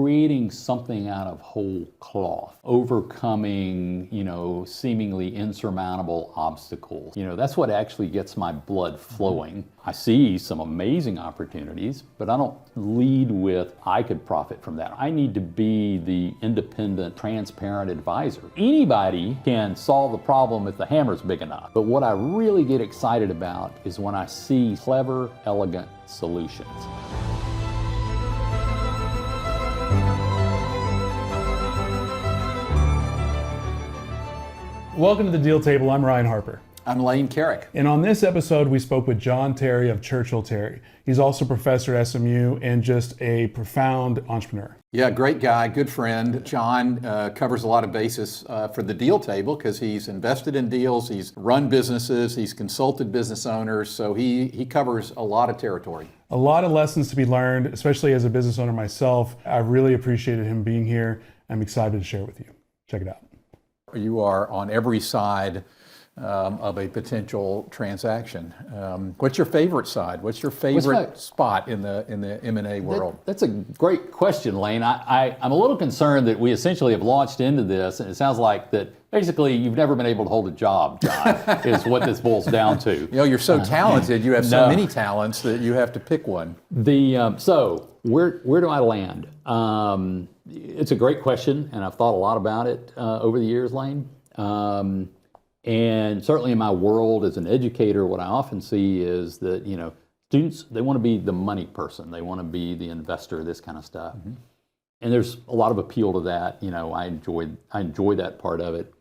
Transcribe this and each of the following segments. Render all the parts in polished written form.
creating something out of whole cloth, overcoming, seemingly insurmountable obstacles. That's what actually gets my blood flowing. I see some amazing opportunities, but I don't lead with, I could profit from that. I need to be the independent, transparent advisor. Anybody can solve the problem if the hammer's big enough. But what I really get excited about is when I see clever, elegant solutions. Welcome to the Deal Table. I'm Ryan Harper. I'm Lane Carrick. And on this episode, we spoke with John Terry of ChurchillTerry. He's also a professor at SMU and just a profound entrepreneur. Yeah, great guy, good friend. John covers a lot of bases for the Deal Table because he's invested in deals, he's run businesses, he's consulted business owners, so he covers a lot of territory. A lot of lessons to be learned, especially as a business owner myself. I really appreciated him being here. I'm excited to share it with you. Check it out. You are on every side of a potential transaction. What's your favorite side? What's your favorite spot in the M&A world? That's a great question, Lane. I'm a little concerned that we essentially have launched into this, and it sounds like that basically you've never been able to hold a job, John, is what this boils down to. You're so talented. You have so many talents that you have to pick one. So where do I land? It's a great question, and I've thought a lot about it over the years, Lane. And certainly in my world as an educator, what I often see is that, students, they want to be the money person. They want to be the investor, this kind of stuff. Mm-hmm. And there's a lot of appeal to that. I enjoy that part of it.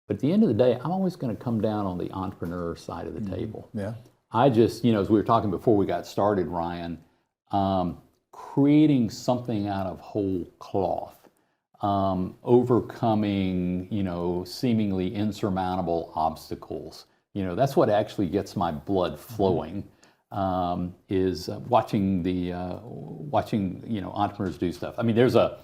But at the end of the day, I'm always going to come down on the entrepreneur side of the table. Yeah. I just, as we were talking before we got started, Ryan, creating something out of whole cloth. Overcoming, seemingly insurmountable obstacles. That's what actually gets my blood flowing. Is watching entrepreneurs do stuff. I mean, there's one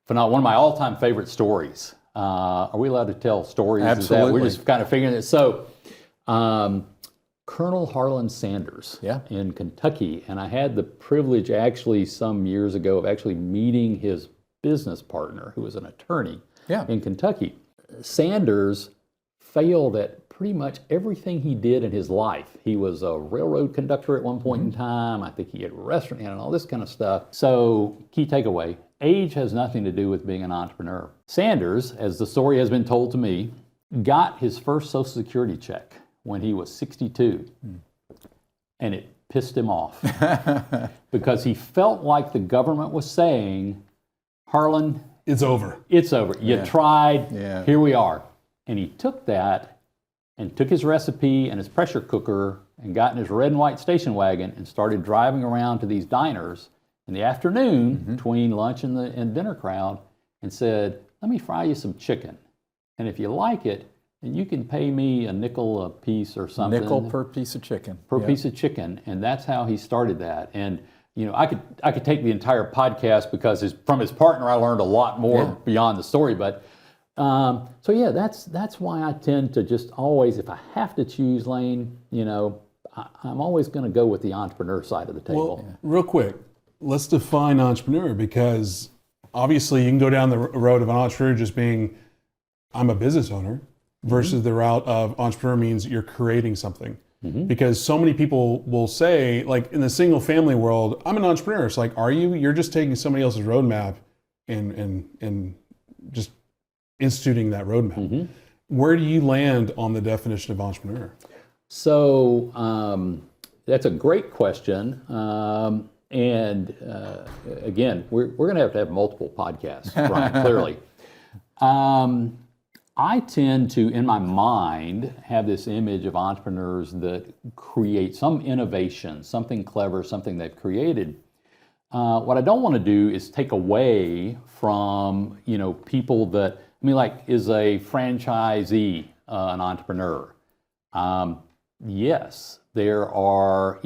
of my all-time favorite stories. Are we allowed to tell stories? Absolutely. We're just kind of figuring it. So, Colonel Harlan Sanders in Kentucky, and I had the privilege actually some years ago of actually meeting his business partner, who was an attorney in Kentucky. Sanders failed at pretty much everything he did in his life. He was a railroad conductor at one point in time. I think he had a restaurant and all this kind of stuff. So, key takeaway, age has nothing to do with being an entrepreneur. Sanders, as the story has been told to me, got his first Social Security check when he was 62. And it pissed him off because he felt like the government was saying, Harlan, it's over. It's over. You tried. Here we are. And he took that and took his recipe and his pressure cooker and got in his red and white station wagon and started driving around to these diners in the afternoon between lunch and dinner crowd and said, let me fry you some chicken. And if you like it, you can pay me a nickel a piece or something. Nickel per piece of chicken. Per piece of chicken. And that's how he started that. And I could take the entire podcast because from his partner I learned a lot more beyond the story. But that's why I tend to just always, if I have to choose, Lane, I'm always going to go with the entrepreneur side of the table. Well, real quick, let's define entrepreneur, because obviously you can go down the road of an entrepreneur just being, I'm a business owner, versus the route of entrepreneur means you're creating something. Because so many people will say, like in the single family world, I'm an entrepreneur. It's like, are you? You're just taking somebody else's roadmap and just instituting that roadmap. Where do you land on the definition of entrepreneur? So that's a great question. And again, we're going to have multiple podcasts, Ryan, clearly. I tend to, in my mind, have this image of entrepreneurs that create some innovation, something clever, something they've created. What I don't want to do is take away from, people that, is a franchisee an entrepreneur? Yes, there are,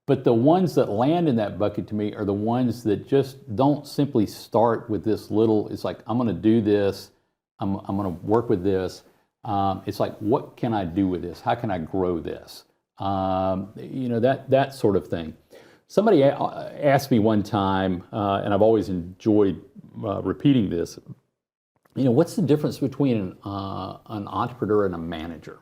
but the ones that land in that bucket to me are the ones that just don't simply start with this little, it's like, I'm going to do this. I'm going to work with this. It's like, what can I do with this? How can I grow this? That sort of thing. Somebody asked me one time, and I've always enjoyed repeating this, what's the difference between an entrepreneur and a manager?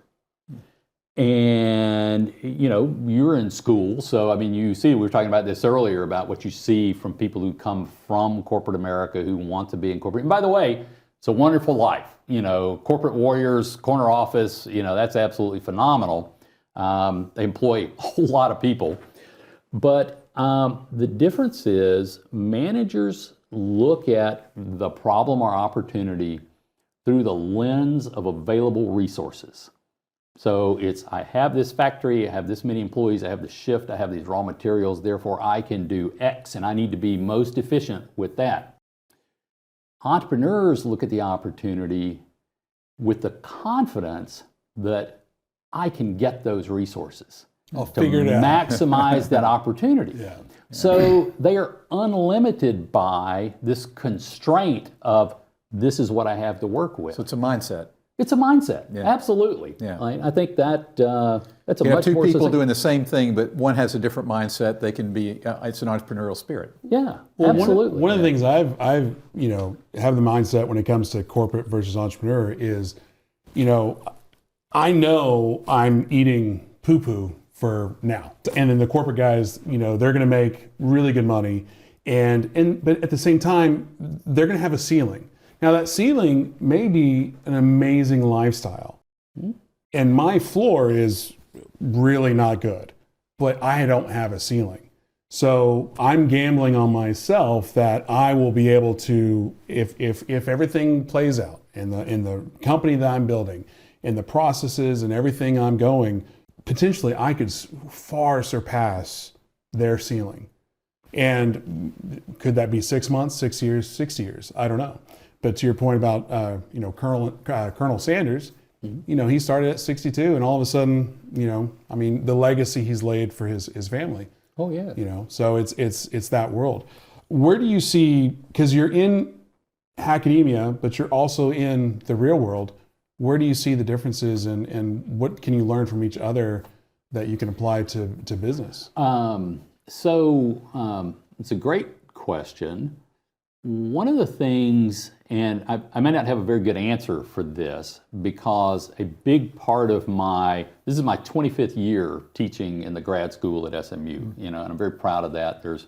And, you're in school, so, you see, we were talking about this earlier, about what you see from people who come from corporate America who want to be in corporate. And by the way, it's a wonderful life. Corporate warriors, corner office, that's absolutely phenomenal. They employ a whole lot of people. But the difference is managers look at the problem or opportunity through the lens of available resources. So it's, I have this factory, I have this many employees, I have the shift, I have these raw materials, therefore I can do X and I need to be most efficient with that. Entrepreneurs look at the opportunity with the confidence that I can get those resources I'll to figure it out. maximize that opportunity. Yeah. So they are unlimited by this constraint of this is what I have to work with. So it's a mindset. It's a mindset, Yeah. absolutely. Yeah. I think that that's a You have much two more people succinct- doing the same thing, but one has a different mindset. They can be. It's an entrepreneurial spirit. Yeah, Well, absolutely. One of the things I've have the mindset when it comes to corporate versus entrepreneur is, I know I'm eating poo-poo for now. And then the corporate guys, they're going to make really good money. But at the same time, they're going to have a ceiling. Now that ceiling may be an amazing lifestyle. And my floor is really not good, but I don't have a ceiling. So I'm gambling on myself that I will be able to, if everything plays out in the company that I'm building, in the processes and everything I'm going, potentially I could far surpass their ceiling. And could that be 6 months, 6 years, 60 years? I don't know. But to your point about Colonel Sanders, he started at 62, and all of a sudden, the legacy he's laid for his family. Oh yeah. So it's that world. Where do you see, because you're in academia, but you're also in the real world, where do you see the differences, and what can you learn from each other that you can apply to business? So it's a great question. One of the things, and I may not have a very good answer for this, because a big part of this is my 25th year teaching in the grad school at SMU, and I'm very proud of that. There's,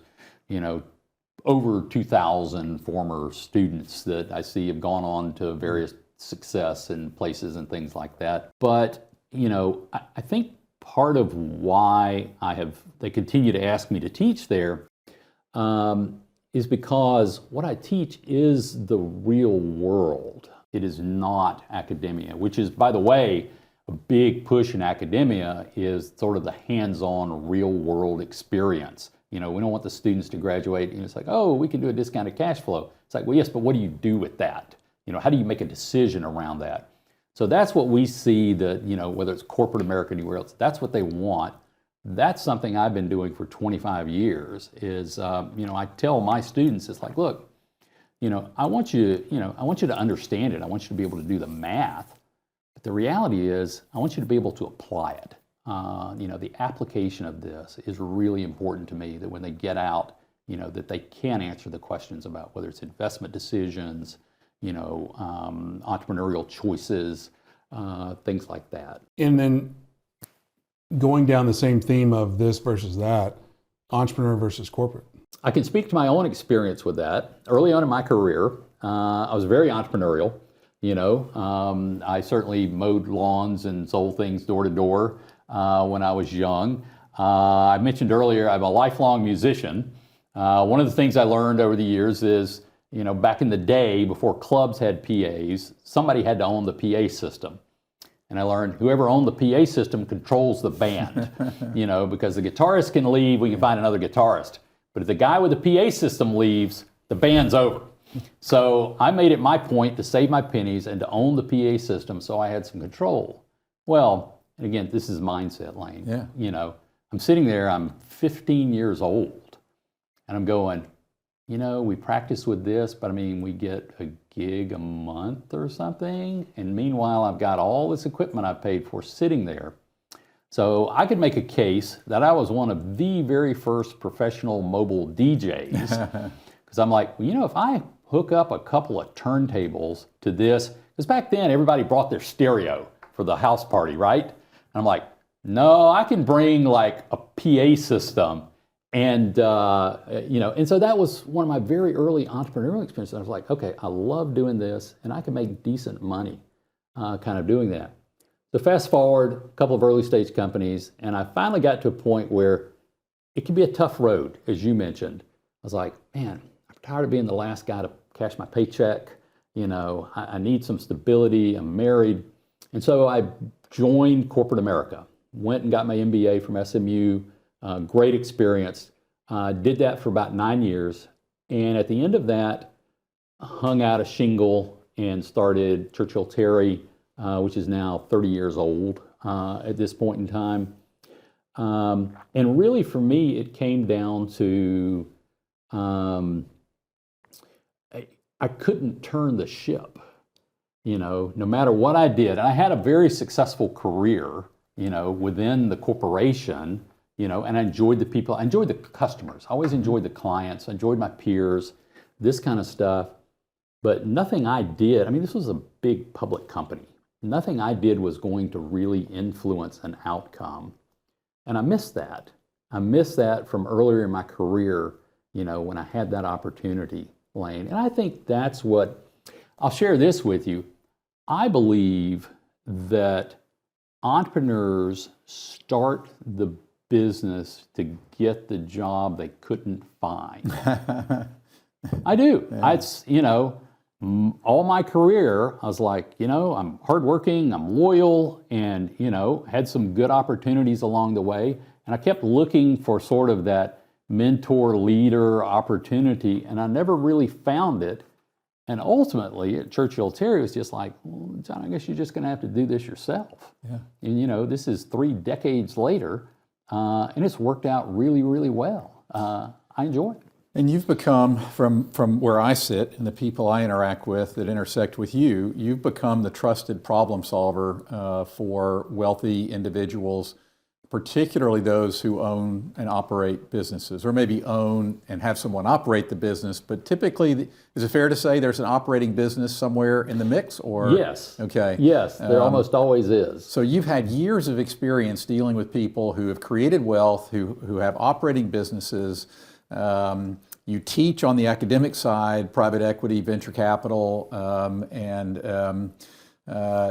over 2,000 former students that I see have gone on to various success in places and things like that. But, I think part of why they continue to ask me to teach there, is because what I teach is the real world. It is not academia, which is, by the way, a big push in academia is sort of the hands-on real world experience. We don't want the students to graduate and it's like, oh, we can do a discounted cash flow. It's like, well, yes, but what do you do with that? How do you make a decision around that? So that's what we see that, whether it's corporate America or anywhere else, that's what they want. That's something I've been doing for 25 years is, I tell my students, it's like, look, I want you to understand it. I want you to be able to do the math. But the reality is, I want you to be able to apply it. The application of this is really important to me, that when they get out, that they can answer the questions about whether it's investment decisions, entrepreneurial choices, things like that. And then going down the same theme of this versus that, entrepreneur versus corporate. I can speak to my own experience with that. Early on in my career, I was very entrepreneurial. I certainly mowed lawns and sold things door to door when I was young. I mentioned earlier, I'm a lifelong musician. One of the things I learned over the years is, back in the day, before clubs had PAs, somebody had to own the PA system. And I learned whoever owned the PA system controls the band, because the guitarist can leave, we can find another guitarist. But if the guy with the PA system leaves, the band's over. So I made it my point to save my pennies and to own the PA system so I had some control. Well, and again, this is mindset, Lane. Yeah. I'm sitting there, I'm 15 years old, and I'm going, we practice with this, but we get a gig a month or something. And meanwhile, I've got all this equipment I've paid for sitting there. So I could make a case that I was one of the very first professional mobile DJs. Because I'm like, well, you know, if I hook up a couple of turntables to this, because back then everybody brought their stereo for the house party, right? And I'm like, no, I can bring like a PA system. And, and so that was one of my very early entrepreneurial experiences. I was like, okay, I love doing this and I can make decent money kind of doing that. So fast forward, a couple of early stage companies, and I finally got to a point where it can be a tough road, as you mentioned. I was like, man, I'm tired of being the last guy to cash my paycheck. I need some stability. I'm married. And so I joined corporate America, went and got my MBA from SMU, great experience. Did that for about 9 years. And at the end of that, hung out a shingle and started ChurchillTerry, which is now 30 years old at this point in time. And really for me, it came down to I couldn't turn the ship, no matter what I did. And I had a very successful career, within the corporation, and I enjoyed the people, I enjoyed the customers, I always enjoyed the clients, I enjoyed my peers, this kind of stuff. But nothing I did, this was a big public company. Nothing I did was going to really influence an outcome. And I missed that. I missed that from earlier in my career, when I had that opportunity, Lane. And I think that's what, I'll share this with you. I believe that entrepreneurs start the business to get the job they couldn't find. I do. Yeah. It's, all my career, I was like, I'm hardworking, I'm loyal, and, had some good opportunities along the way. And I kept looking for sort of that mentor, leader opportunity, and I never really found it. And ultimately, at ChurchillTerry, it was just like, well, John, I guess you're just going to have to do this yourself. Yeah. And, this is 3 decades later, and it's worked out really, really well. I enjoy it. And you've become, from where I sit and the people I interact with that intersect with you, you've become the trusted problem solver for wealthy individuals, particularly those who own and operate businesses, or maybe own and have someone operate the business. But typically, is it fair to say there's an operating business somewhere in the mix? Or yes. Okay. Yes, there almost always is. So you've had years of experience dealing with people who have created wealth, who have operating businesses. You teach on the academic side, private equity, venture capital,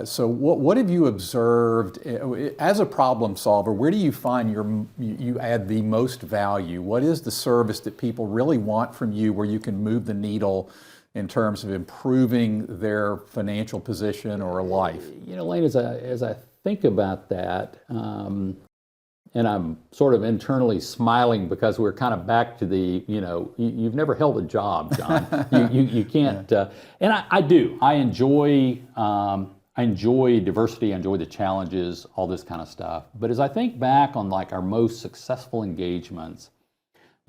so what have you observed as a problem solver? Where do you find you add the most value? What is the service that people really want from you where you can move the needle in terms of improving their financial position or life? Lane, as I think about that, and I'm sort of internally smiling because we're kind of back to the, you've never held a job, John. you can't, and I do. I enjoy diversity, I enjoy the challenges, all this kind of stuff. But as I think back on like our most successful engagements,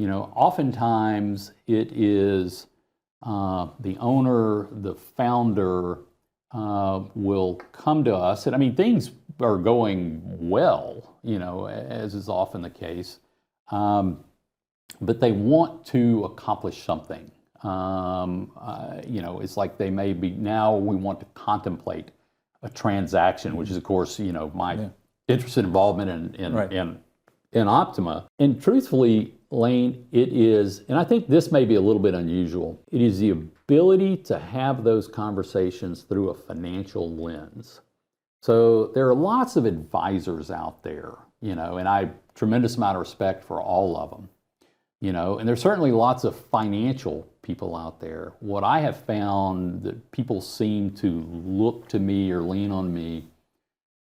oftentimes it is the owner, the founder will come to us, and things are going well, as is often the case, but they want to accomplish something. It's like they may be, now we want to contemplate a transaction, which is, of course, my interest and involvement in Optima. And truthfully, Lane, it is, and I think this may be a little bit unusual, it is the ability to have those conversations through a financial lens. So there are lots of advisors out there, and I have tremendous amount of respect for all of them, and there's certainly lots of financial people out there. What I have found that people seem to look to me or lean on me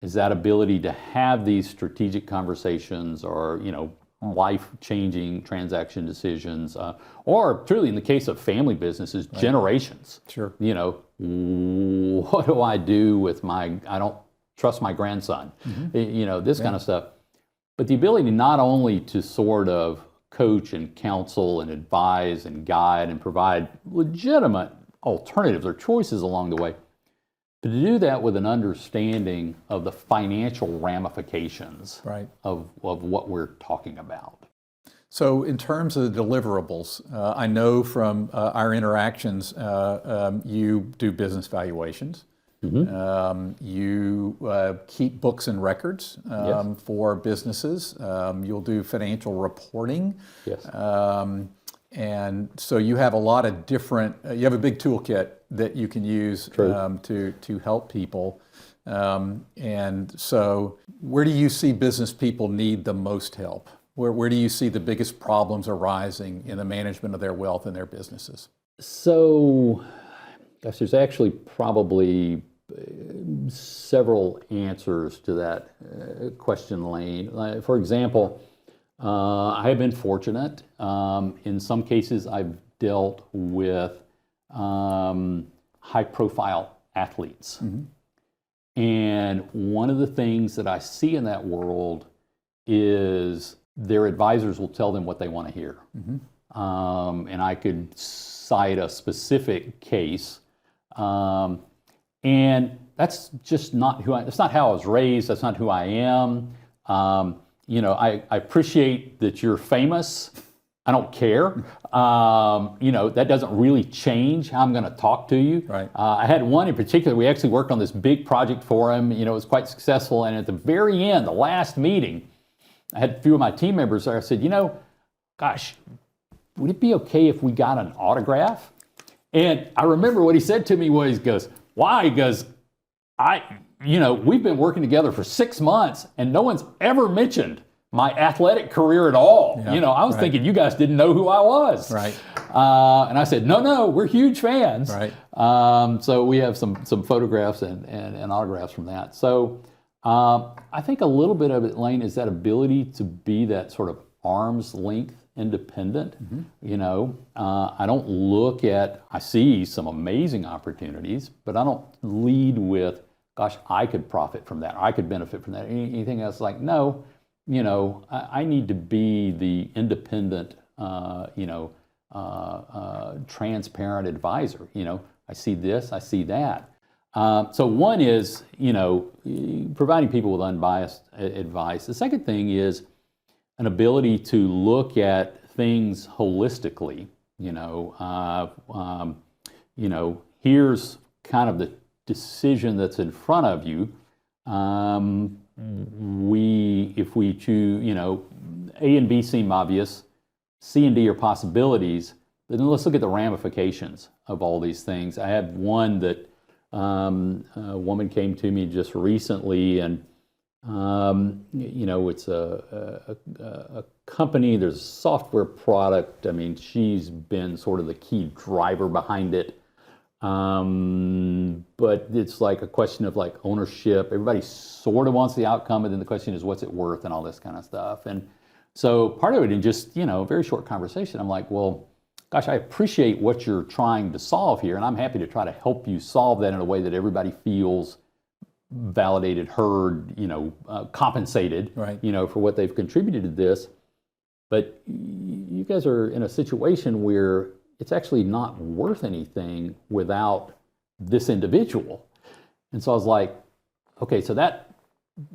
is that ability to have these strategic conversations or, life-changing transaction decisions, or truly in the case of family businesses, generations. Sure. What do I do with I don't trust my grandson, this kind of stuff. But the ability not only to sort of coach and counsel and advise and guide and provide legitimate alternatives or choices along the way, But to do that with an understanding of the financial ramifications of what we're talking about. So in terms of the deliverables, I know from our interactions, you do business valuations. You keep books and records for businesses. You'll do financial reporting. Yes. And so you have a lot of different, you have a big toolkit that you can use to help people. And so where do you see business people need the most help? Where do you see the biggest problems arising in the management of their wealth and their businesses? So, gosh, there's actually probably several answers to that question, Lane. For example, I have been fortunate. In some cases, I've dealt with high-profile athletes. And one of the things that I see in that world is their advisors will tell them what they want to hear. And I could cite a specific case. And that's just not that's not how I was raised. That's not who I am. You know, I appreciate that you're famous. I don't care. You know, that doesn't really change how I'm going to talk to you. I had one in particular, we actually worked on this big project for him. You know, it was quite successful. And at the very end, the last meeting, I had a few of my team members there. I said, you know, gosh, would it be okay if we got an autograph? And I remember what he said to me was, he goes, why? He goes, you know, we've been working together for 6 months and no one's ever mentioned my athletic career at all. You know, I was thinking you guys didn't know who I was. And I said, no, we're huge fans. So we have some photographs and autographs from that. So I think a little bit of it, Lane, is that ability to be that sort of arm's length independent. You know, I don't look at, I see some amazing opportunities, but I don't lead with, gosh, I could profit from that. I could benefit from that. Anything else, like, no, you know, I need to be the independent, you know, transparent advisor. You know, I see this, I see that. So one is, you know, providing people with unbiased advice. The second thing is an ability to look at things holistically. You know, here's kind of the decision that's in front of you. If we choose, you know, A and B seem obvious, C and D are possibilities, then let's look at the ramifications of all these things. I had one that a woman came to me just recently, and you know, it's a company, there's a software product. I mean, she's been sort of the key driver behind it. But it's like a question of like ownership. Everybody sort of wants the outcome, and then the question is, what's it worth, and all this kind of stuff. And so part of it, in just, you know, a very short conversation, I'm like, well, gosh, I appreciate what you're trying to solve here, and I'm happy to try to help you solve that in a way that everybody feels validated, heard, you know, compensated, you know, for what they've contributed to this. But you guys are in a situation where it's actually not worth anything without this individual. And so I was like, okay, so that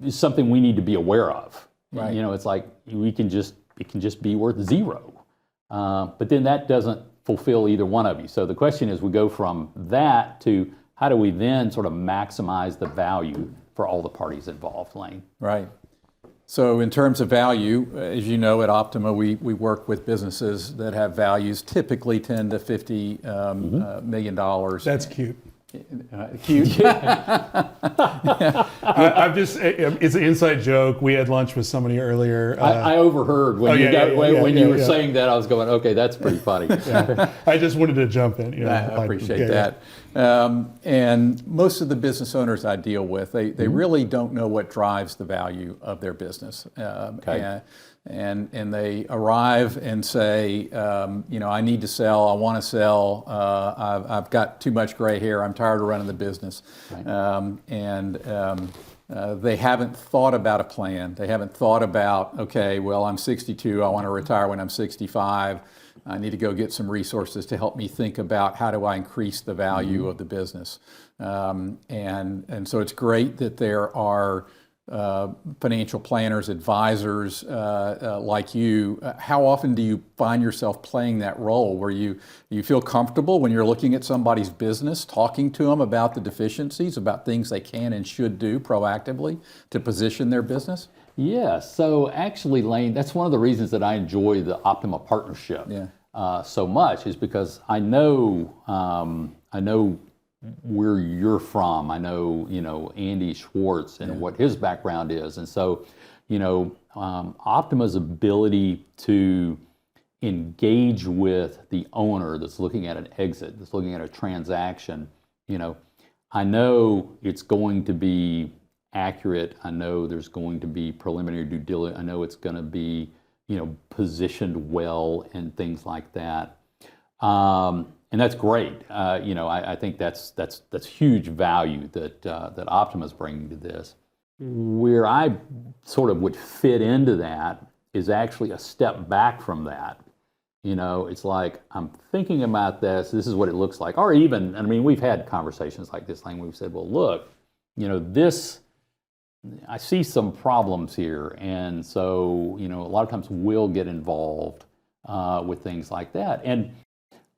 is something we need to be aware of. You know, it's like it can just be worth zero. But then that doesn't fulfill either one of you. So the question is, we go from that to how do we then sort of maximize the value for all the parties involved, Lane? So in terms of value, as you know, at Optima, we work with businesses that have values typically $10 to $50 million. That's cute. Cute. I've just, it's an inside joke. We had lunch with somebody earlier. I overheard when you were saying that. I was going, okay, that's pretty funny. I just wanted to jump in. You know, I appreciate that. And most of the business owners I deal with, they really don't know what drives the value of their business. And they arrive and say, you know, I need to sell, I want to sell, I've got too much gray hair, I'm tired of running the business. They haven't thought about a plan. They haven't thought about, okay, well, I'm 62, I want to retire when I'm 65. I need to go get some resources to help me think about how do I increase the value of the business. And so it's great that there are financial planners, advisors like you. How often do you find yourself playing that role where you feel comfortable when you're looking at somebody's business, talking to them about the deficiencies, about things they can and should do proactively to position their business? Yeah, so actually, Lane, that's one of the reasons that I enjoy the Optima partnership so much, is because I know where you're from. I know, Andy Schwartz and what his background is. And so, Optima's ability to engage with the owner that's looking at an exit, that's looking at a transaction, I know it's going to be accurate. I know there's going to be preliminary due diligence. I know it's going to be, positioned well and things like that. And that's great. I think that's huge value that Optima's bringing to this. Where I sort of would fit into that is actually a step back from that. It's like, I'm thinking about this. This is what it looks like. Or even, we've had conversations like this, Lane, where we've said, well, look, I see some problems here. And so, a lot of times we'll get involved with things like that. And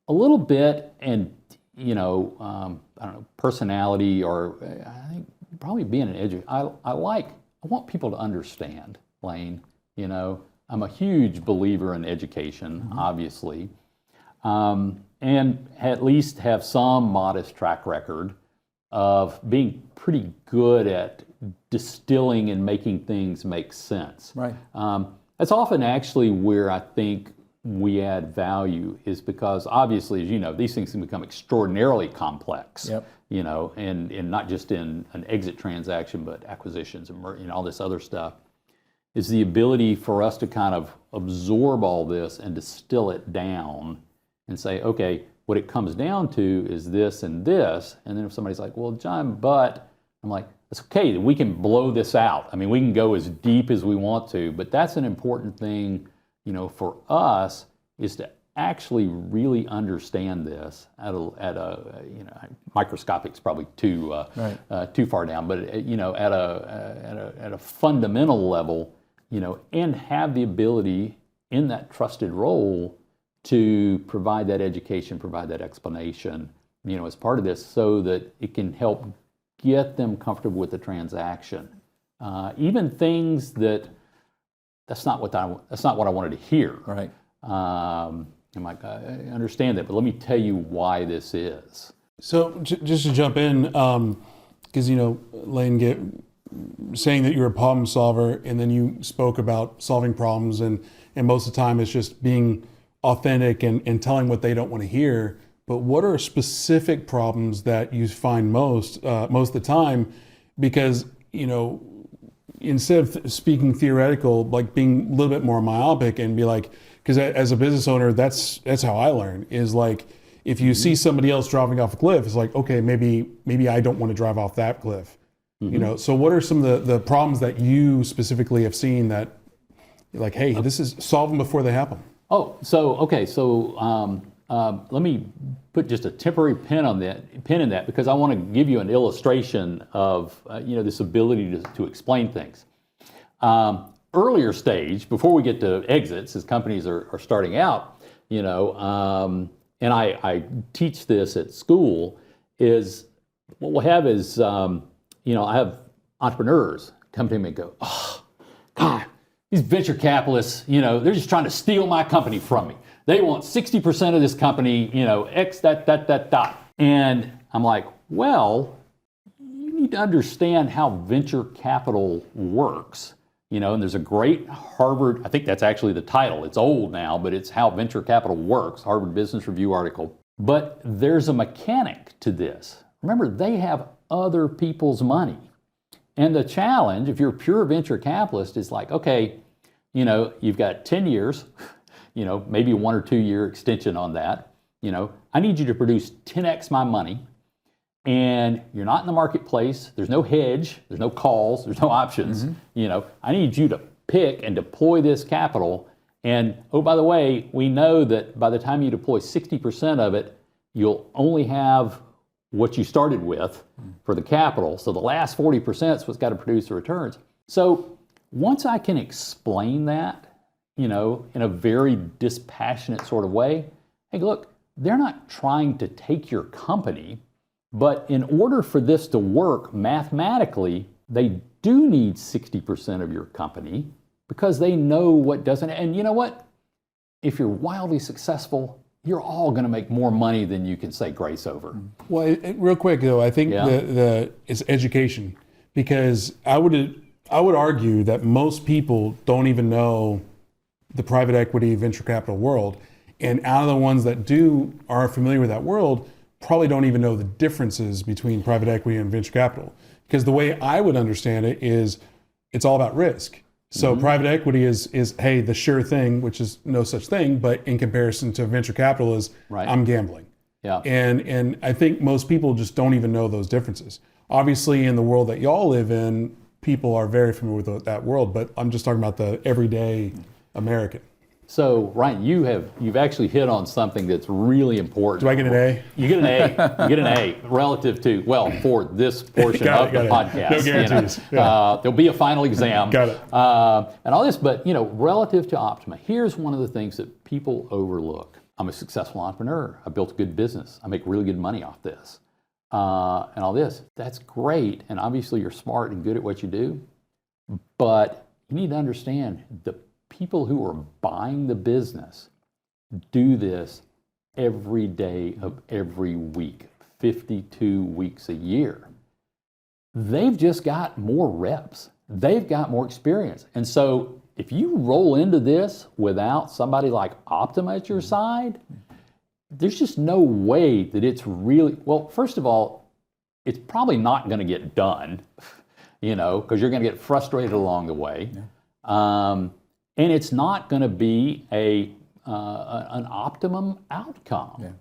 a little bit, and I don't know, personality, or I think probably being an educator. I want people to understand, Lane. I'm a huge believer in education, obviously, and at least have some modest track record of being pretty good at distilling and making things make sense. Right. That's often actually where I think we add value, is because obviously, as you know, these things can become extraordinarily complex. Yep. And not just in an exit transaction, but acquisitions and all this other stuff, is the ability for us to kind of absorb all this and distill it down and say, okay, what it comes down to is this and this. And then if somebody's like, well, John, but, I'm like, it's okay, we can blow this out. We can go as deep as we want to, but that's an important thing, for us, is to actually really understand this at a microscopic's probably too far down, but at a fundamental level, and have the ability in that trusted role to provide that education, provide that explanation, as part of this, so that it can help get them comfortable with the transaction. Even things that's not what I wanted to hear. Right. I'm like, I understand that, but let me tell you why this is. So just to jump in, because Lane, saying that you're a problem solver, and then you spoke about solving problems, and most of the time it's just being authentic and telling what they don't want to hear. But what are specific problems that you find most of the time? Because instead of speaking theoretical, like being a little bit more myopic and be like, because as a business owner, that's how I learn, is like, if you see somebody else dropping off a cliff, it's like, okay, maybe I don't want to drive off that cliff. So what are some of the problems that you specifically have seen that you're like, hey, this is solve them before they happen? Oh, so okay, so let me put just a temporary pin in that, because I want to give you an illustration of this ability to explain things. Earlier stage, before we get to exits, as companies are starting out, and I teach this at school, is what we'll have is I have entrepreneurs come to me and go, oh, God, these venture capitalists, they're just trying to steal my company from me. They want 60% of this company, X, that. And I'm like, well, you need to understand how venture capital works. And there's a great Harvard, I think that's actually the title. It's old now, but it's How Venture Capital Works, Harvard Business Review article. But there's a mechanic to this. Remember, they have other people's money. And the challenge, if you're a pure venture capitalist, is like, okay, you've got 10 years, maybe a 1 or 2 year extension on that. I need you to produce 10x my money, and you're not in the marketplace. There's no hedge, there's no calls, there's no options. I need you to pick and deploy this capital, And oh, by the way, we know that by the time you deploy 60% of it, you'll only have what you started with for the capital. So the last 40% is what's got to produce the returns. So once I can explain that, in a very dispassionate sort of way, hey, look, they're not trying to take your company, but in order for this to work mathematically, they do need 60% of your company because they know what doesn't. And you know what? If you're wildly successful, you're all going to make more money than you can say grace over. Well, real quick though, I think it's education, because I would argue that most people don't even know the private equity venture capital world, and out of the ones that are familiar with that world, probably don't even know the differences between private equity and venture capital. Because the way I would understand it is, it's all about risk. So private equity is hey, the sure thing, which is no such thing, but in comparison to venture capital is I'm gambling. Yeah. And I think most people just don't even know those differences. Obviously, in the world that y'all live in, people are very familiar with that world, but I'm just talking about the everyday American. So, Ryan, you've actually hit on something that's really important. Do I get an A? You get an A. You get an A relative to, for this portion of the podcast. No guarantees. There'll be a final exam. Got it. And all this, but relative to Optima, here's one of the things that people overlook. I'm a successful entrepreneur. I built a good business. I make really good money off this. And all this. That's great. And obviously you're smart and good at what you do. But you need to understand the people who are buying the business do this every day of every week, 52 weeks a year. They've just got more reps. They've got more experience. And so if you roll into this without somebody like Optima at your side, there's just no way that it's really, first of all, it's probably not going to get done, because you're going to get frustrated along the way. Yeah. And it's not going to be an optimum outcome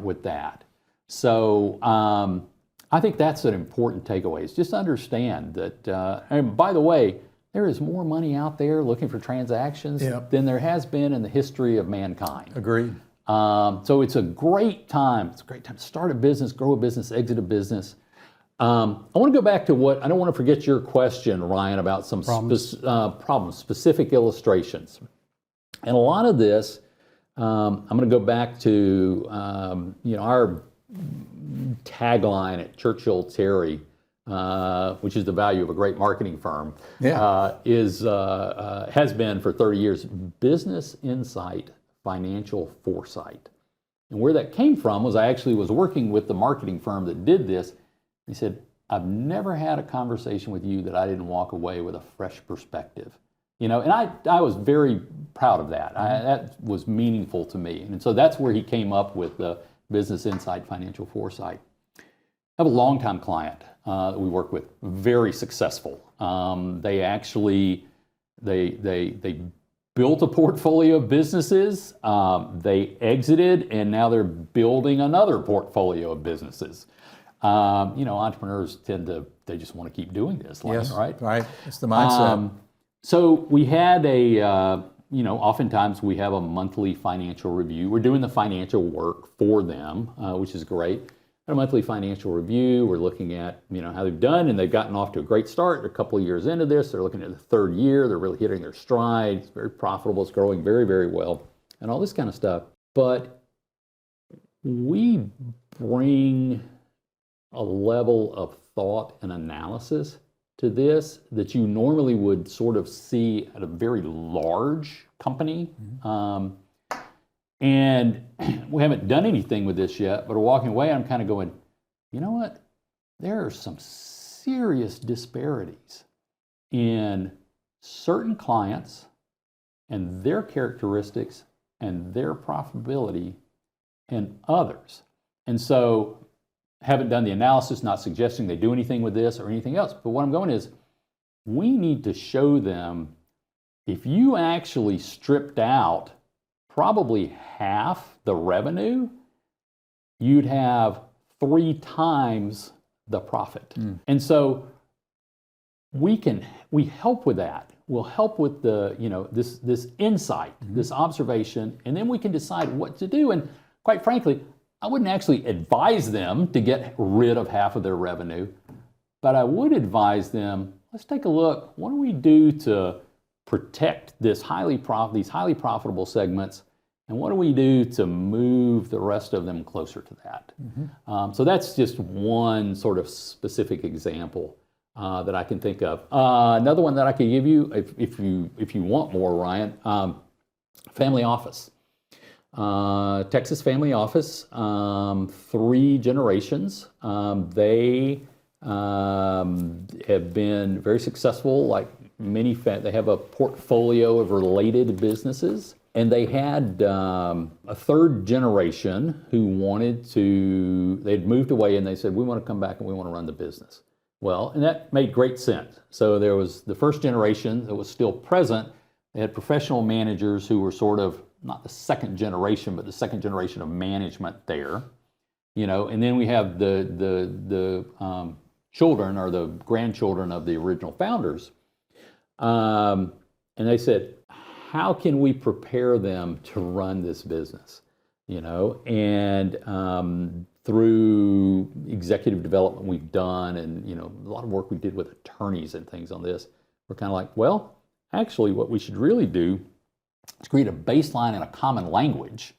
with that. So I think that's an important takeaway, is just understand that, and by the way, there is more money out there looking for transactions than there has been in the history of mankind. Agreed. So it's a great time. It's a great time to start a business, grow a business, exit a business. I want to go back to I don't want to forget your question, Ryan, about some problems, specific illustrations. And a lot of this, I'm going to go back to, our tagline at ChurchillTerry, which is the value of a great marketing firm, has been for 30 years, business insight, financial foresight. And where that came from was I actually was working with the marketing firm that did this. He said, I've never had a conversation with you that I didn't walk away with a fresh perspective. And I was very proud of that. That was meaningful to me. And so that's where he came up with the business insight, financial foresight. I have a longtime client that we work with, very successful. They built a portfolio of businesses, they exited, and now they're building another portfolio of businesses. Entrepreneurs they just want to keep doing this, right? Right. It's the mindset. So we had oftentimes we have a monthly financial review. We're doing the financial work for them, which is great. A monthly financial review. We're looking at, how they've done, and they've gotten off to a great start. They're a couple of years into this. They're looking at the third year. They're really hitting their stride. It's very profitable. It's growing very, very well, and all this kind of stuff. But we bring a level of thought and analysis to this that you normally would sort of see at a very large company. And we haven't done anything with this yet, but walking away, I'm kind of going, you know what? There are some serious disparities in certain clients and their characteristics and their profitability and others. And so haven't done the analysis, not suggesting they do anything with this or anything else. But what I'm going is, we need to show them, if you actually stripped out probably half the revenue, you'd have 3 times the profit. And so we help with that. will help with the, this insight, this observation, and then we can decide what to do. And quite frankly, I wouldn't actually advise them to get rid of half of their revenue, but I would advise them, let's take a look. What do we do to protect these highly profitable segments? And what do we do to move the rest of them closer to that? So that's just one sort of specific example that I can think of. Another one that I could give you, if you want more, Ryan, family office. Texas family office, 3 generations. They have been very successful, like many, they have a portfolio of related businesses. And they had a 3rd generation who they'd moved away and they said, we want to come back and we want to run the business. Well, and that made great sense. So there was the 1st generation that was still present. They had professional managers who were sort of, not the 2nd generation, but the 2nd generation of management there. And then we have the children or the grandchildren of the original founders. And they said, how can we prepare them to run this business? And through executive development we've done and, a lot of work we did with attorneys and things on this, we're kind of like, well, actually what we should really do is create a baseline and a common language,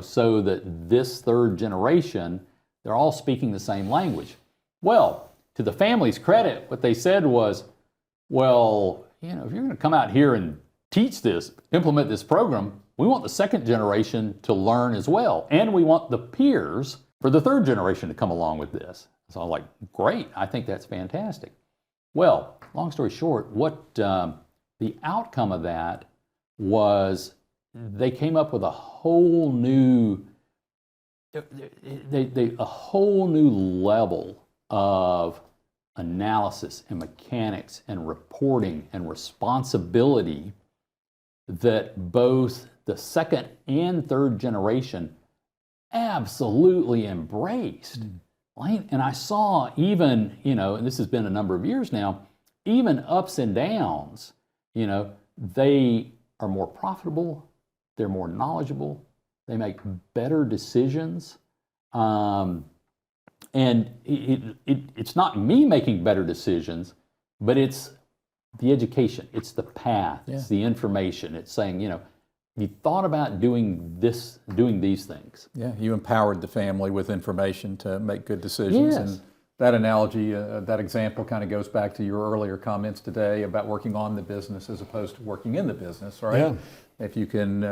so that this 3rd generation, they're all speaking the same language. Well, to the family's credit, what they said was, well, if you're going to come out here and teach this, implement this program, we want the 2nd generation to learn as well. And we want the peers for the 3rd generation to come along with this. So I'm like, great, I think that's fantastic. Well, long story short, what the outcome of that was they came up with a whole new level of analysis and mechanics and reporting and responsibility that both the 2nd and 3rd generation absolutely embraced. And I saw even, and this has been a number of years now, even ups and downs, they are more profitable, they're more knowledgeable, they make better decisions. And it's not me making better decisions, but it's the education, it's the path, it's the information. It's saying, you thought about doing these things. Yeah, you empowered the family with information to make good decisions. Yes. And that analogy, that example kind of goes back to your earlier comments today about working on the business as opposed to working in the business, right? Yeah. If you can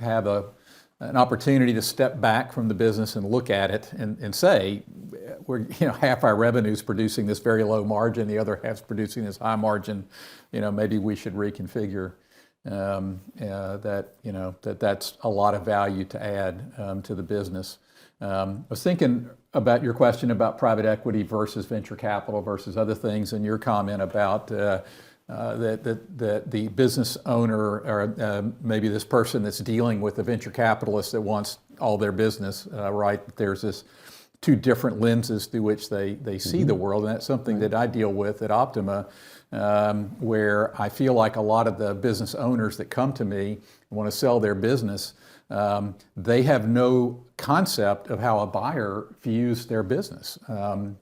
have an opportunity to step back from the business and look at it and say, we're, half our revenue is producing this very low margin, the other half's producing this high margin, maybe we should reconfigure that's a lot of value to add to the business. I was thinking about your question about private equity versus venture capital versus other things, and your comment about that the business owner or maybe this person that's dealing with the venture capitalist that wants all their business, right? There's this 2 different lenses through which they see the world, and that's something that I deal with at Optima, where I feel like a lot of the business owners that come to me and want to sell their business, they have no concept of how a buyer views their business. And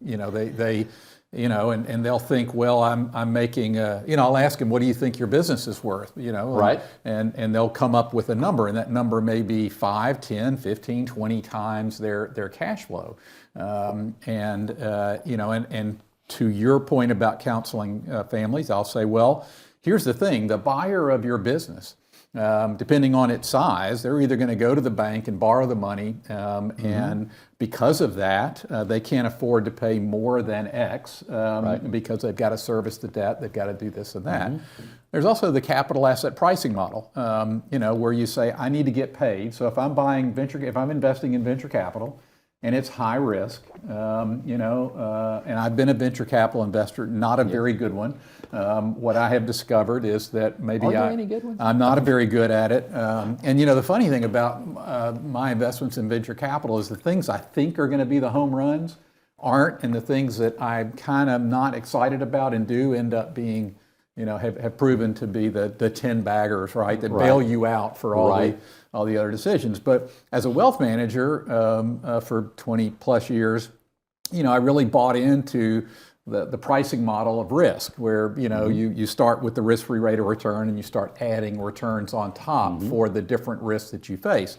they'll think, well, I'm making, I'll ask them, what do you think your business is worth? Right. And they'll come up with a number, and that number may be 5, 10, 15, 20 times their cash flow. And to your point about counseling families, I'll say, well, here's the thing, the buyer of your business, depending on its size, they're either going to go to the bank and borrow the money, and because of that, they can't afford to pay more than X because they've got to service the debt, they've got to do this and that. There's also the capital asset pricing model, where you say, I need to get paid. So if I'm investing in venture capital, and it's high risk, and I've been a venture capital investor, not a very good one. What I have discovered is that maybe I'm not very good at it. And the funny thing about my investments in venture capital is the things I think are going to be the home runs aren't, and the things that I'm kind of not excited about and do end up being have proven to be the 10 baggers, right, that bail you out for all the other decisions. But as a wealth manager for 20 plus years, I really bought into the pricing model of risk, where you start with the risk-free rate of return and you start adding returns on top for the different risks that you face.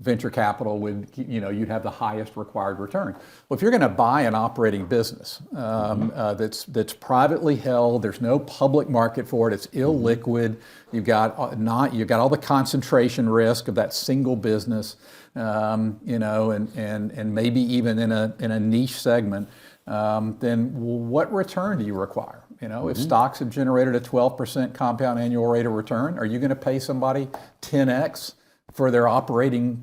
Venture capital would, you'd have the highest required return. Well, if you're going to buy an operating business that's privately held, there's no public market for it, it's illiquid, you've got all the concentration risk of that single business, and maybe even in a niche segment, then what return do you require? If stocks have generated a 12% compound annual rate of return, are you going to pay somebody 10x for their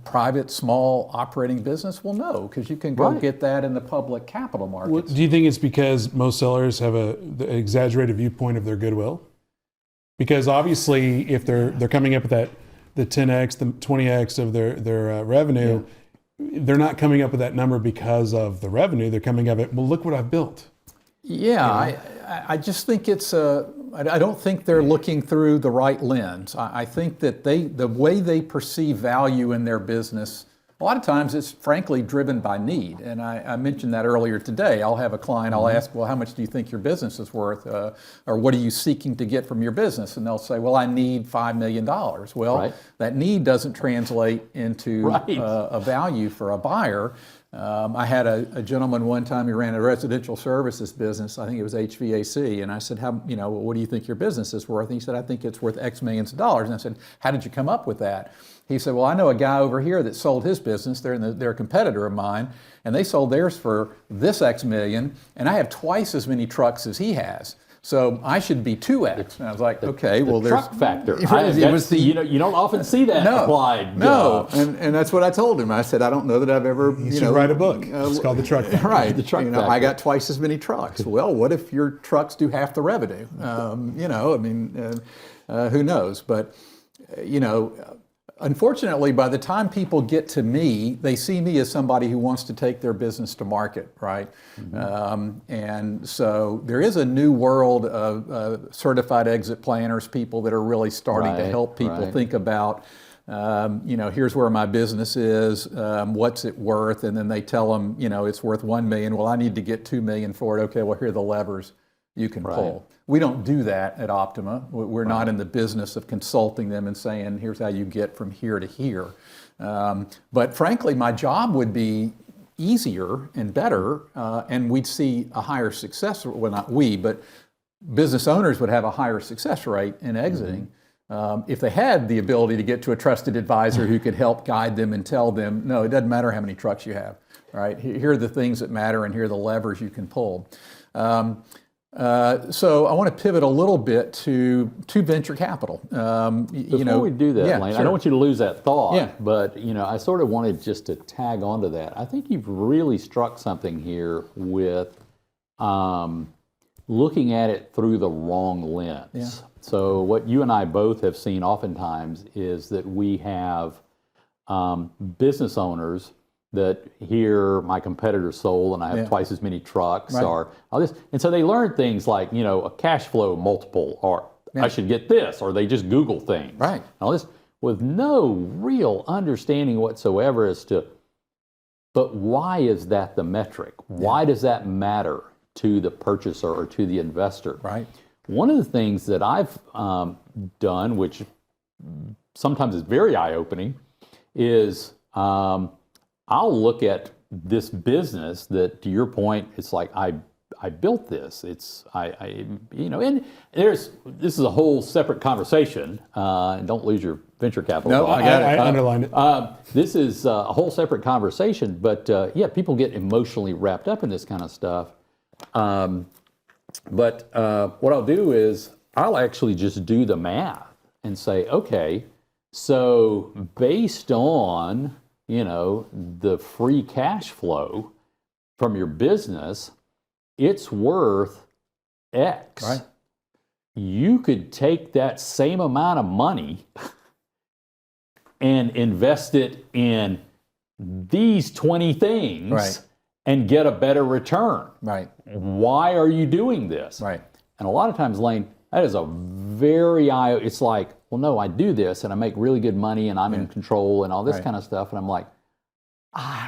private, small operating business? Well, no, because you can go get that in the public capital markets. Well, do you think it's because most sellers have the exaggerated viewpoint of their goodwill? Because obviously, if they're coming up with the 10x, the 20x of their revenue, they're not coming up with that number because of the revenue. They're coming up with, well, look what I've built. Yeah, I just think I don't think they're looking through the right lens. I think that the way they perceive value in their business, a lot of times it's frankly driven by need. And I mentioned that earlier today. I'll have a client, I'll ask, well, how much do you think your business is worth? Or what are you seeking to get from your business? And they'll say, well, I need $5 million. Well, that need doesn't translate into a value for a buyer. I had a gentleman one time, he ran a residential services business, I think it was HVAC, and I said, what do you think your business is worth? And he said, I think it's worth X millions of dollars. And I said, how did you come up with that? He said, well, I know a guy over here that sold his business, they're a competitor of mine, and they sold theirs for this X million, and I have twice as many trucks as he has. So I should be 2x. And I was like, okay, well, there's truck factor. You don't often see that applied. No, and that's what I told him. I said, I don't know that I've ever. You should write a book. It's called The Truck Factor. Right, the truck factor. I got twice as many trucks. Well, what if your trucks do half the revenue? Who knows? But unfortunately, by the time people get to me, they see me as somebody who wants to take their business to market, right? And so there is a new world of certified exit planners, people that are really starting to help people think about, here's where my business is, what's it worth, and then they tell them, it's worth $1 million. Well, I need to get $2 million for it. Okay, well, here are the levers you can pull. We don't do that at Optima. We're not in the business of consulting them and saying, here's how you get from here to here. But frankly, my job would be easier and better, and we'd see a higher success, well, not we, but business owners would have a higher success rate in exiting if they had the ability to get to a trusted advisor who could help guide them and tell them, no, it doesn't matter how many trucks you have, right? Here are the things that matter, and here are the levers you can pull. So I want to pivot a little bit to venture capital. Before we do that, Lane, sure. I don't want you to lose that thought, but I sort of wanted just to tag onto that. I think you've really struck something here with looking at it through the wrong lens. Yeah. So what you and I both have seen oftentimes is that we have business owners that hear my competitor sold and I have twice as many trucks or all this. And so they learn things like, a cash flow multiple, or I should get this, or they just Google things. Right. All this with no real understanding whatsoever as to, but why is that the metric? Why does that matter to the purchaser or to the investor? Right. One of the things that I've done, which sometimes is very eye-opening, is I'll look at this business that, to your point, it's like I built this. And this is a whole separate conversation. And don't lose your venture capital. No, I got it. I underlined it. This is a whole separate conversation. But people get emotionally wrapped up in this kind of stuff. But what I'll do is I'll actually just do the math and say, okay, so based on the free cash flow from your business, it's worth X. Right. You could take that same amount of money and invest it in these 20 things and get a better return. Right. Why are you doing this? Right. And a lot of times, Lane, That is a very it's like, well, no, I do this and I make really good money and I'm in control and all this kind of stuff. And I'm like,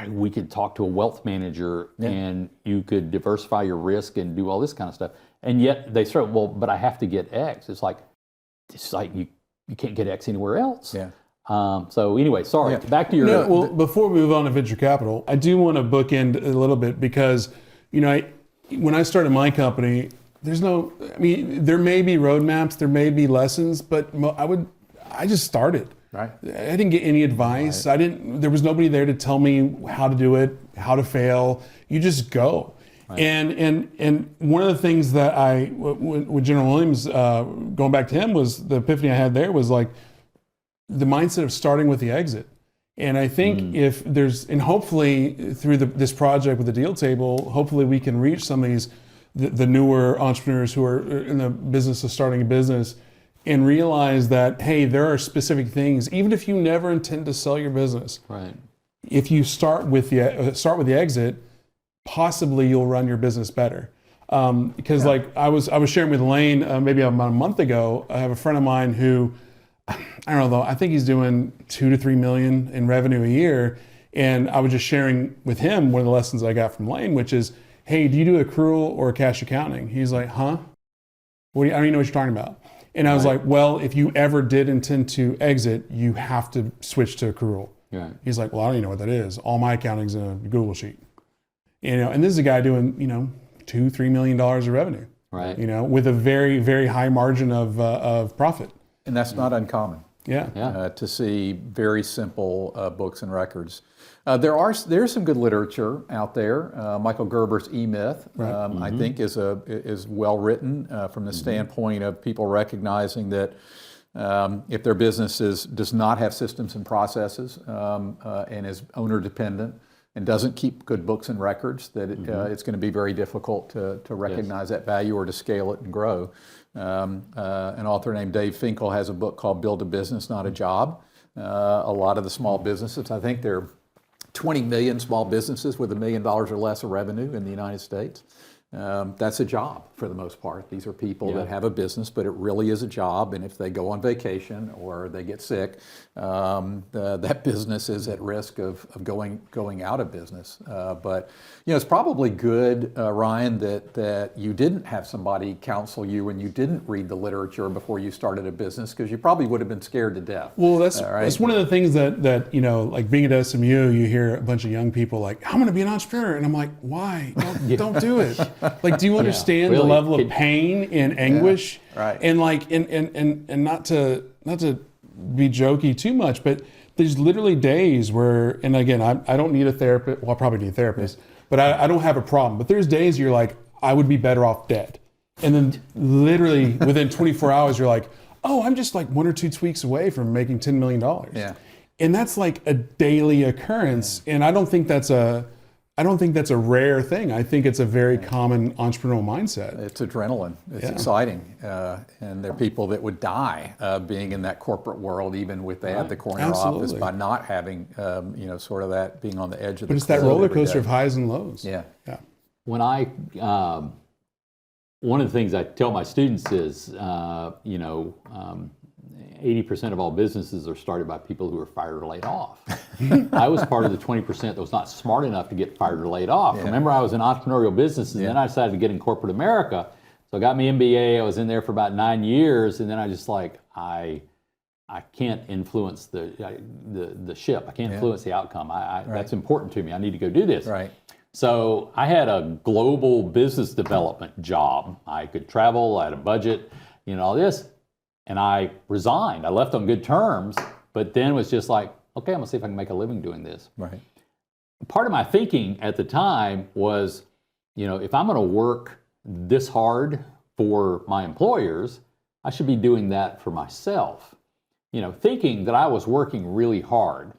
we could talk to a wealth manager and you could diversify your risk and do all this kind of stuff. And yet they say, well, but I have to get X. It's like you can't get X anywhere else. Yeah. So anyway, sorry, back to your... No, well, before we move on to venture capital, I do want to bookend a little bit because, when I started my company, there may be roadmaps, there may be lessons, but I just started. Right. I didn't get any advice. There was nobody there to tell me how to do it, how to fail. You just go. Right. And one of the things that with General Williams, going back to him, was the epiphany I had there was like the mindset of starting with the exit. And I think if there's, and hopefully through this project with the deal table, hopefully we can reach some of these, the newer entrepreneurs who are in the business of starting a business and realize that, hey, there are specific things, even if you never intend to sell your business. Right. If you start with the exit, possibly you'll run your business better. Because like I was sharing with Lane maybe about a month ago, I have a friend of mine who, I don't know though, I think he's doing 2 to 3 million in revenue a year. And I was just sharing with him one of the lessons I got from Lane, which is, hey, do you do accrual or cash accounting? He's like, huh? I don't even know what you're talking about. And I was like, well, if you ever did intend to exit, you have to switch to accrual. Right. He's like, well, I don't even know what that is. All my accounting's in a Google sheet. And this is a guy doing, $2-3 million of revenue. Right. With a very, very high margin of profit. And that's not uncommon. Yeah. To see very simple books and records. There's some good literature out there. Michael Gerber's E-Myth, I think, is well written from the standpoint of people recognizing that if their business does not have systems and processes and is owner dependent and doesn't keep good books and records, that it's going to be very difficult to recognize that value or to scale it and grow. An author named Dave Finkel has a book called Build a Business, Not a Job. A lot of the small businesses, I think there are 20 million small businesses with $1 million or less of revenue in the United States. That's a job for the most part. These are people that have a business, but it really is a job. And if they go on vacation or they get sick, that business is at risk of going out of business. But it's probably good, Ryan, that you didn't have somebody counsel you and you didn't read the literature before you started a business, because you probably would have been scared to death. Well, that's one of the things that like being at SMU, you hear a bunch of young people like, I'm going to be an entrepreneur, and I'm like, why? Don't do it. Like, do you understand really? The level of pain and anguish? Yeah, right. And like, and not to be jokey too much, but there's literally days where, and again, I don't need a therapist. Well, I probably need a therapist, but I don't have a problem. But there's days you're like, I would be better off dead. And then literally within 24 hours, you're like, oh, I'm just like 1 or 2 tweaks away from making $10 million. Yeah. And that's like a daily occurrence. And I don't think that's a rare thing. I think it's a very common entrepreneurial mindset. It's adrenaline. It's exciting. And there are people that would die being in that corporate world, even if they had the corner office, by not having, sort of that being on the edge of the cliff. But it's that roller coaster of highs and lows. Yeah. Yeah. When one of the things I tell my students is, 80% of all businesses are started by people who are fired or laid off. I was part of the 20% that was not smart enough to get fired or laid off. Yeah. Remember, I was in entrepreneurial business, and then I decided to get in corporate America. So I got my MBA. I was in there for about 9 years, and then I just like, I can't influence the ship. I can't influence the outcome. That's important to me. I need to go do this. Right. So I had a global business development job. I could travel. I had a budget. All this. And I resigned. I left on good terms, but then was just like, okay, I'm gonna see if I can make a living doing this. Right. Part of my thinking at the time was, if I'm gonna work this hard for my employers, I should be doing that for myself. Thinking that I was working really hard.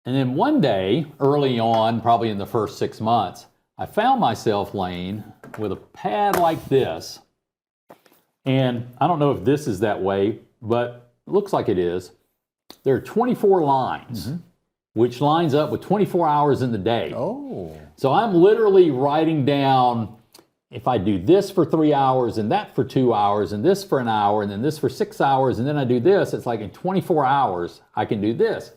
And then one day, early on, probably in the first 6 months, I found myself, Lane, with a pad like this. And I don't know if this is that way, but it looks like it is. There are 24 lines, which lines up with 24 hours in the day. Oh. So I'm literally writing down if I do this for 3 hours and that for 2 hours and this for an hour and then this for 6 hours and then I do this, it's like in 24 hours I can do this.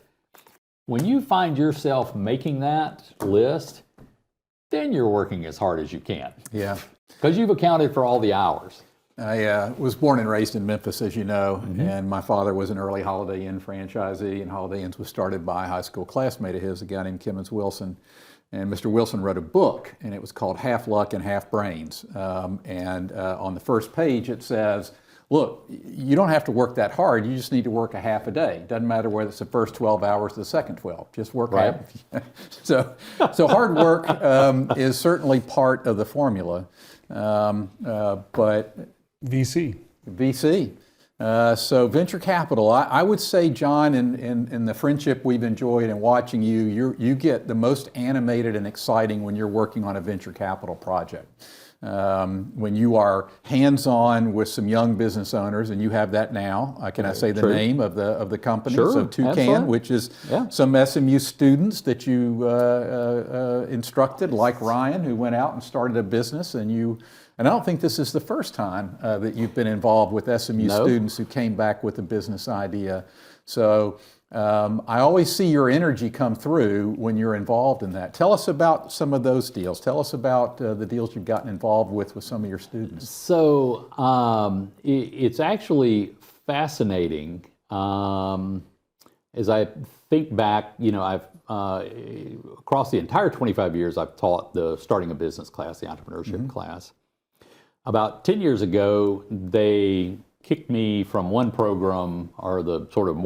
When you find yourself making that list, then you're working as hard as you can. Yeah. Because you've accounted for all the hours. I was born and raised in Memphis, as you know, and my father was an early Holiday Inn franchisee, and Holiday Inns was started by a high school classmate of his, a guy named Kimmons Wilson. And Mr. Wilson wrote a book, and it was called Half Luck and Half Brains. And on the first page it says, look, you don't have to work that hard, you just need to work a half a day. Doesn't matter whether it's the first 12 hours or the second 12, just work right. half. So hard work is certainly part of the formula, but VC. So venture capital, I would say, John, in the friendship we've enjoyed and watching you get the most animated and exciting when you're working on a venture capital project. When you are hands-on with some young business owners, and you have that now. Can I say the name of the company? Sure, So Toucan, absolutely. which is some SMU students that you instructed, like Ryan, who went out and started a business, and I don't think this is the first time that you've been involved with SMU students who came back with a business idea. So I always see your energy come through when you're involved in that. Tell us about some of those deals. Tell us about the deals you've gotten involved with some of your students. So it's actually fascinating. As I think back, I've across the entire 25 years, I've taught the starting a business class, the entrepreneurship class. About 10 years ago, they kicked me from one program, or the sort of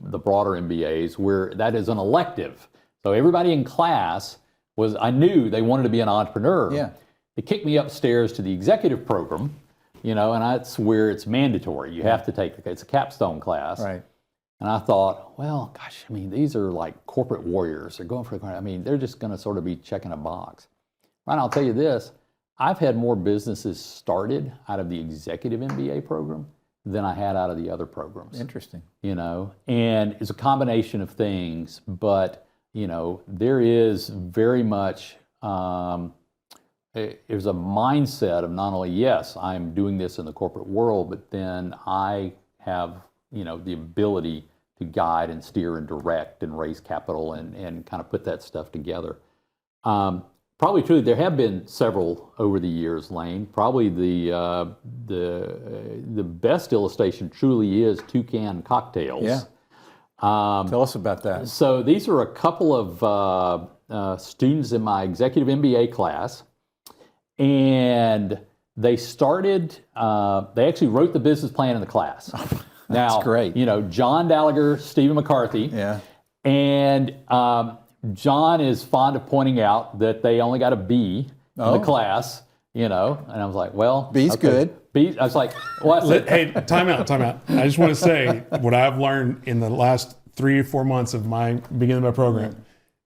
the broader MBAs, where that is an elective. So everybody in class I knew they wanted to be an entrepreneur. Yeah. They kicked me upstairs to the executive program, and that's where it's mandatory. You have to take it's a capstone class. Right. And I thought, well, gosh, these are like corporate warriors. They're going for the, they're just going to sort of be checking a box. Right, I'll tell you this. I've had more businesses started out of the executive MBA program than I had out of the other programs. Interesting. And it's a combination of things, but, there is very much, there's a mindset of not only, yes, I'm doing this in the corporate world, but then I have, the ability to guide and steer and direct and raise capital and kind of put that stuff together. Probably true. There have been several over the years, Lane. Probably the best illustration truly is Toucan Cocktails. Yeah. Tell us about that. So these are a couple of students in my executive MBA class, and they started. They actually wrote the business plan in the class. That's great. John Gallagher, Stephen McCarthy. Yeah. And John is fond of pointing out that they only got a B in the class, and I was like, well, B's good. B, I was like, well, Hey, time out. I just want to say what I've learned in the last 3 or 4 months of my beginning of my program.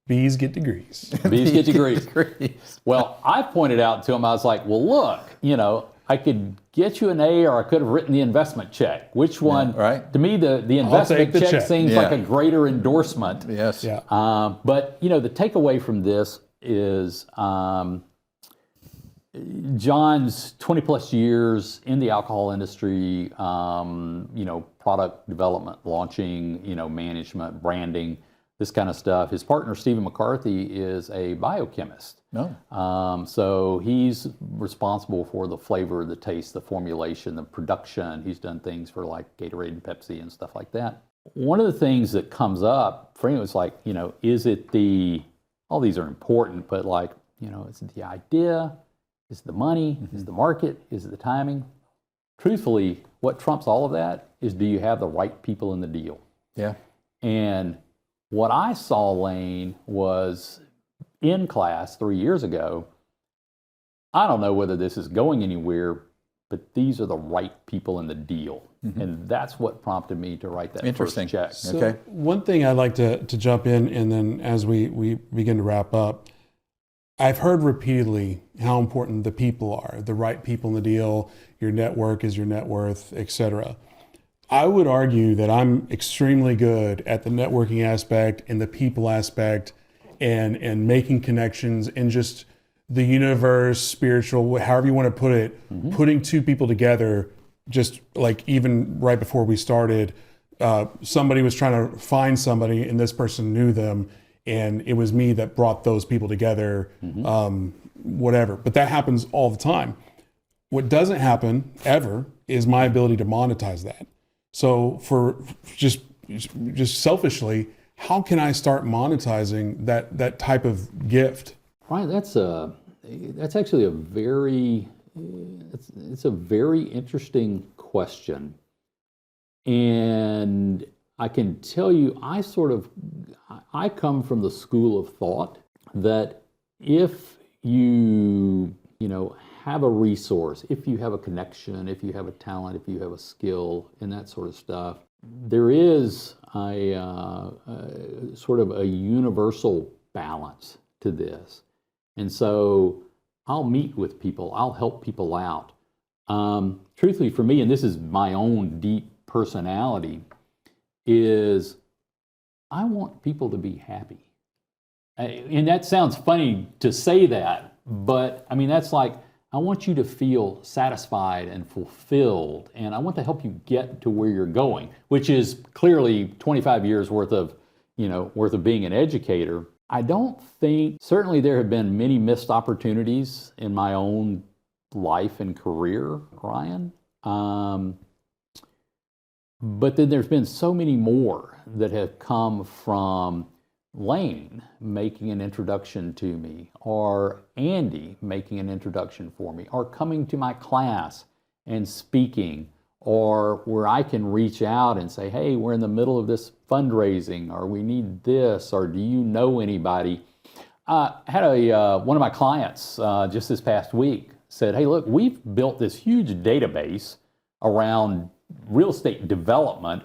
B's get degrees. B's get degrees. Well, I pointed out to him, I was like, well, look, I could get you an A, or I could have written the investment check. Which one? Yeah, right. To me, the investment check seems like a Yeah. greater endorsement. Yes. Yeah. But the takeaway from this is John's 20 plus years in the alcohol industry, product development, launching, management, branding, this kind of stuff. His partner, Stephen McCarthy, is a biochemist. So he's responsible for the flavor, the taste, the formulation, the production. He's done things for like Gatorade and Pepsi and stuff like that. One of the things that comes up for him is like, is it all these are important, but like, is it the idea? Is it the money? Is it the market? Is it the timing? Truthfully, what trumps all of that is, do you have the right people in the deal? Yeah. And what I saw, Lane, was in class 3 years ago, I don't know whether this is going anywhere, but these are the right people in the deal. And that's what prompted me to write that first check. So one thing I'd like to jump in, and then as we begin to wrap up, I've heard repeatedly how important the people are, the right people in the deal, your network is your net worth, etc. I would argue that I'm extremely good at the networking aspect and the people aspect and making connections and just the universe, spiritual, however you want to put it, putting two people together, just like even right before we started, somebody was trying to find somebody and this person knew them, and it was me that brought those people together, whatever. But that happens all the time. What doesn't happen ever is my ability to monetize that. So for just selfishly, how can I start monetizing that type of gift? Ryan, that's actually a very interesting question. And I can tell you, I come from the school of thought that if you have a resource, if you have a connection, if you have a talent, if you have a skill, and that sort of stuff, there is a sort of a universal balance to this. And so I'll meet with people, I'll help people out. Truthfully, for me, and this is my own deep personality, is I want people to be happy. And that sounds funny to say that, but I mean, that's like, I want you to feel satisfied and fulfilled, and I want to help you get to where you're going, which is clearly 25 years worth of being an educator. I don't think, certainly there have been many missed opportunities in my own life and career, Ryan. But then there's been so many more that have come from Lane making an introduction to me, or Andy making an introduction for me, or coming to my class and speaking, or where I can reach out and say, hey, we're in the middle of this fundraising, or we need this, or do you know anybody? I had one of my clients just this past week said, hey, look, we've built this huge database around real estate development,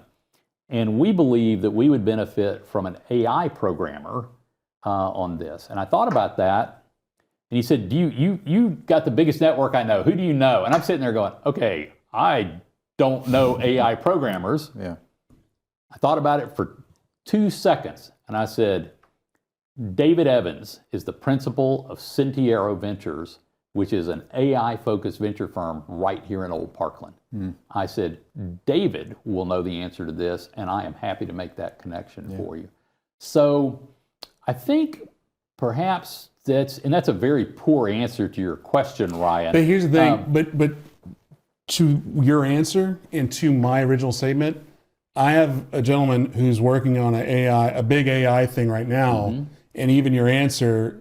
and we believe that we would benefit from an AI programmer on this. And I thought about that, and he said, you got the biggest network I know. Who do you know? And I'm sitting there going, okay, I don't know AI programmers. Yeah. I thought about it for 2 seconds, and I said, David Evans is the principal of Sentiero Ventures, which is an AI-focused venture firm right here in Old Parkland. I said, David will know the answer to this, and I am happy to make that connection for you. So I think perhaps that's a very poor answer to your question, Ryan. But here's the thing, but to your answer and to my original statement, I have a gentleman who's working on a big AI thing right now, and even your answer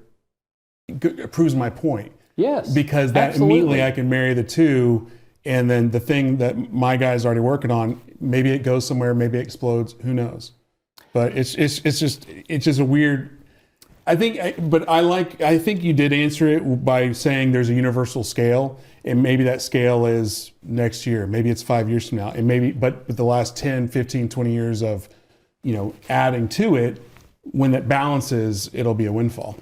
proves my point. Yes, because that absolutely. Immediately I can marry the two, and then the thing that my guy's already working on, maybe it goes somewhere, maybe it explodes, who knows? But it's just a weird. I think you did answer it by saying there's a universal scale, and maybe that scale is next year, maybe it's 5 years from now, and maybe, but with the last 10, 15, 20 years of, adding to it, when it balances, it'll be a windfall.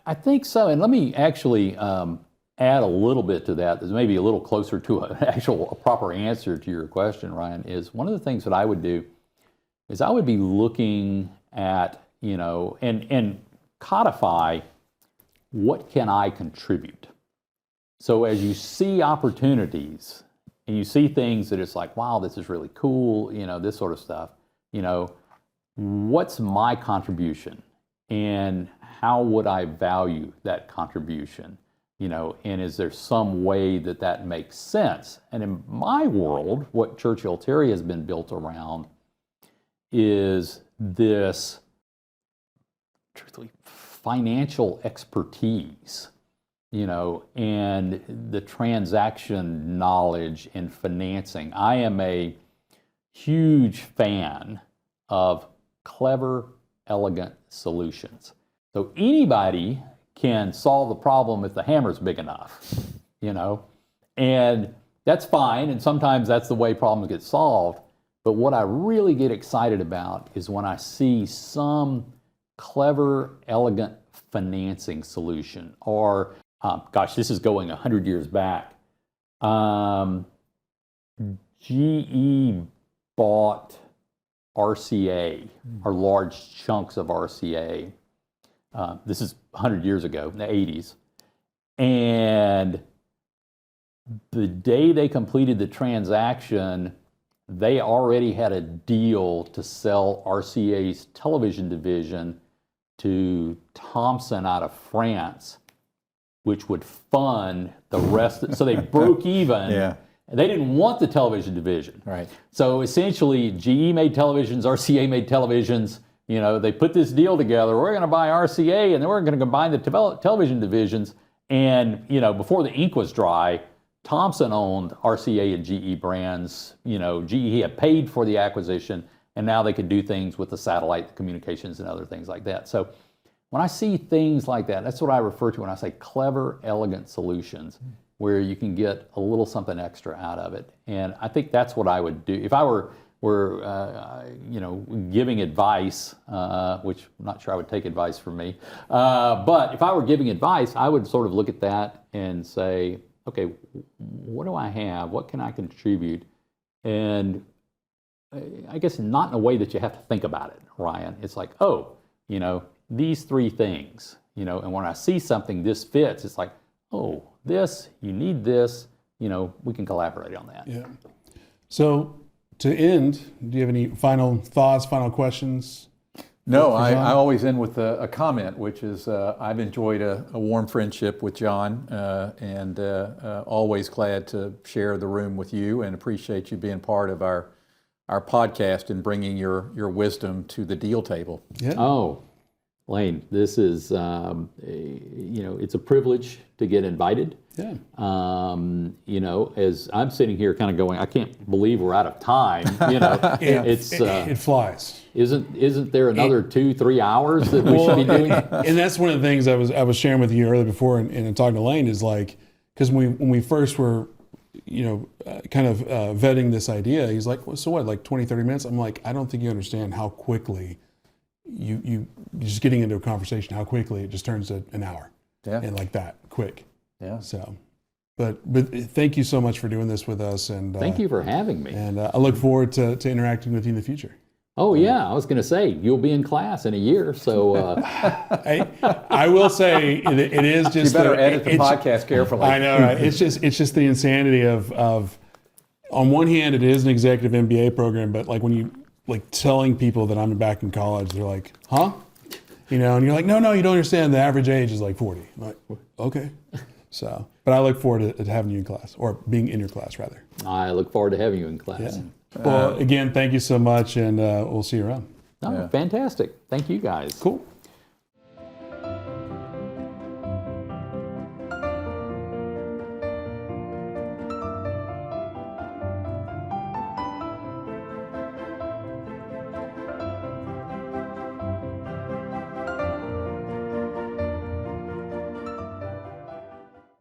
I think so, and let me actually add a little bit to that. That's maybe a little closer to a proper answer to your question, Ryan. Is one of the things that I would do is I would be looking at and codify what can I contribute. So as you see opportunities and you see things that it's like, wow, this is really cool, this sort of stuff. What's my contribution, and how would I value that contribution? And is there some way that makes sense? And in my world, what ChurchillTerry has been built around is this, truthfully, financial expertise, and the transaction knowledge in financing. I am a huge fan of clever, elegant solutions. So anybody can solve the problem if the hammer's big enough, and that's fine. And sometimes that's the way problems get solved. But what I really get excited about is when I see some clever, elegant financing solution, or, this is going 100 years back. GE bought RCA, or large chunks of RCA. This is 100 years ago, in the 80s. And the day they completed the transaction, they already had a deal to sell RCA's television division to Thomson out of France, which would fund the rest. So they broke even. Yeah. They didn't want the television division. Right. So essentially, GE made televisions, RCA made televisions. You know, they put this deal together. We're going to buy RCA, and then we're going to combine the television divisions. And, you know, before the ink was dry, Thomson owned RCA and GE brands. You know, GE had paid for the acquisition, and now they could do things with the satellite communications and other things like that. So when I see things like that, that's what I refer to when I say clever, elegant solutions, where you can get a little something extra out of it. And I think that's what I would do. If I were you know, giving advice, which I'm not sure I would take advice from me, but if I were giving advice, I would sort of look at that and say, okay, what do I have? What can I contribute? And I guess not in a way that you have to think about it, Ryan. It's like, oh, you know, these three things, you know, and when I see something this fits, it's like, oh, this, you need this, you know, we can collaborate on that. Yeah. So to end, do you have any final thoughts, final questions? No, I always end with a comment, which is I've enjoyed a warm friendship with John, and always glad to share the room with you, and appreciate you being part of our podcast and bringing your wisdom to the deal table. Yeah. Oh, Lane, this is, you know, it's a privilege to get invited. Yeah. You know, as I'm sitting here kind of going, I can't believe we're out of time. You know, it flies. Isn't there another 2-3 hours that we should be doing? And that's one of the things I was sharing with you earlier before, and talking to Lane is like, because when we first were, you know, kind of vetting this idea, he's like, well, so what, like 20, 30 minutes? I'm like, I don't think you understand how quickly you just getting into a conversation, how quickly it just turns to an hour. Yeah. And like that, quick. Yeah. So, but thank you so much for doing this with us. And Thank you for having me. And I look forward to interacting with you in the future. Oh yeah, I was going to say you'll be in class in a year, so I will say it is just. You better edit the podcast carefully. I know, right? It's just the insanity of on one hand it is an executive MBA program, but like when you like telling people that I'm back in college, they're like, huh? You know, and you're like, no, you don't understand. The average age is like 40. I'm like, okay. So, but I look forward to having you in class, or being in your class rather. I look forward to having you in class. Yeah. Well, again, thank you so much, and we'll see you around. Oh, fantastic. Thank you guys. Cool.